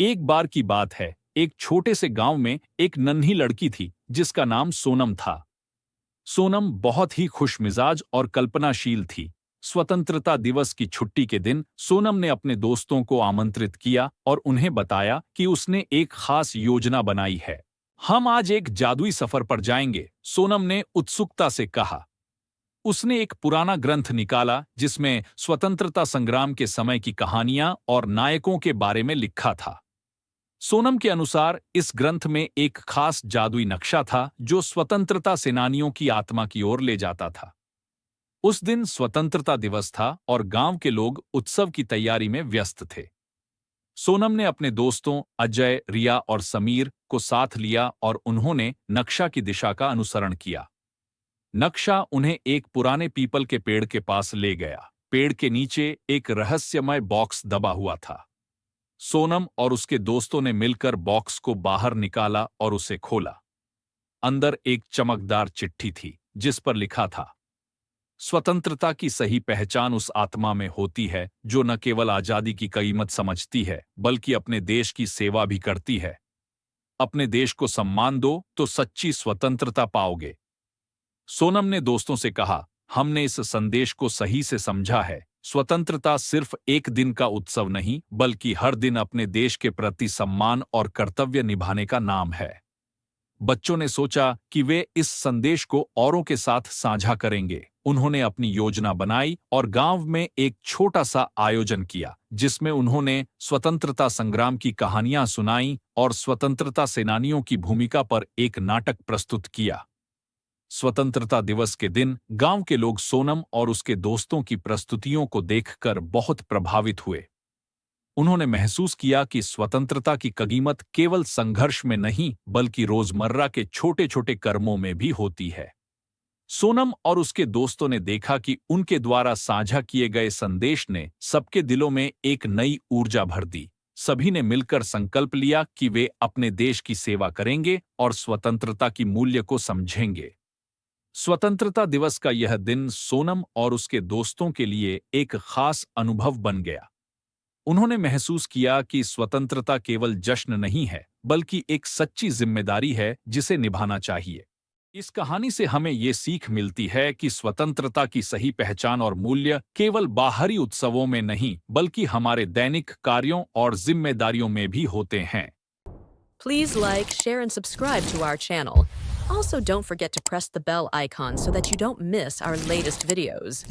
एक बार की बात है, एक छोटे से गांव में एक नन्ही लड़की थी जिसका नाम सोनम था। सोनम बहुत ही खुशमिजाज और कल्पनाशील थी। स्वतंत्रता दिवस की छुट्टी के दिन सोनम ने अपने दोस्तों को आमंत्रित किया और उन्हें बताया कि उसने एक खास योजना बनाई है। हम आज एक जादुई सफर पर जाएंगे, सोनम ने उत्सुकता से कहा। उसने एक पुराना ग्रंथ निकाला जिसमें स्वतंत्रता संग्राम के समय की कहानियां और नायकों के बारे में लिखा था। सोनम के अनुसार इस ग्रंथ में एक खास जादुई नक्शा था जो स्वतंत्रता सेनानियों की आत्मा की ओर ले जाता था। उस दिन स्वतंत्रता दिवस था और गांव के लोग उत्सव की तैयारी में व्यस्त थे। सोनम ने अपने दोस्तों अजय, रिया और समीर को साथ लिया और उन्होंने नक्शा की दिशा का अनुसरण किया। नक्शा उन्हें एक पुराने पीपल के पेड़ के पास ले गया। पेड़ के नीचे एक रहस्यमय बॉक्स दबा हुआ था। सोनम और उसके दोस्तों ने मिलकर बॉक्स को बाहर निकाला और उसे खोला। अंदर एक चमकदार चिट्ठी थी जिस पर लिखा था, स्वतंत्रता की सही पहचान उस आत्मा में होती है जो न केवल आजादी की कीमत समझती है बल्कि अपने देश की सेवा भी करती है। अपने देश को सम्मान दो तो सच्ची स्वतंत्रता पाओगे। सोनम ने दोस्तों से कहा, हमने इस संदेश को सही से समझा है। स्वतंत्रता सिर्फ एक दिन का उत्सव नहीं बल्कि हर दिन अपने देश के प्रति सम्मान और कर्तव्य निभाने का नाम है। बच्चों ने सोचा कि वे इस संदेश को औरों के साथ साझा करेंगे। उन्होंने अपनी योजना बनाई और गांव में एक छोटा सा आयोजन किया जिसमें उन्होंने स्वतंत्रता संग्राम की कहानियां सुनाई और स्वतंत्रता सेनानियों की भूमिका पर एक नाटक प्रस्तुत किया। स्वतंत्रता दिवस के दिन गांव के लोग सोनम और उसके दोस्तों की प्रस्तुतियों को देखकर बहुत प्रभावित हुए। उन्होंने महसूस किया कि स्वतंत्रता की कीमत केवल संघर्ष में नहीं बल्कि रोजमर्रा के छोटे छोटे कर्मों में भी होती है। सोनम और उसके दोस्तों ने देखा कि उनके द्वारा साझा किए गए संदेश ने सबके दिलों में एक नई ऊर्जा भर दी। सभी ने मिलकर संकल्प लिया कि वे अपने देश की सेवा करेंगे और स्वतंत्रता की मूल्य को समझेंगे। स्वतंत्रता दिवस का यह दिन सोनम और उसके दोस्तों के लिए एक खास अनुभव बन गया। उन्होंने महसूस किया कि स्वतंत्रता केवल जश्न नहीं है बल्कि एक सच्ची जिम्मेदारी है जिसे निभाना चाहिए। इस कहानी से हमें ये सीख मिलती है कि स्वतंत्रता की सही पहचान और मूल्य केवल बाहरी उत्सवों में नहीं बल्कि हमारे दैनिक कार्यों और जिम्मेदारियों में भी होते हैं। Please like, share, and subscribe to our channel. Also, don't forget to press the bell icon so that you don't miss our latest videos.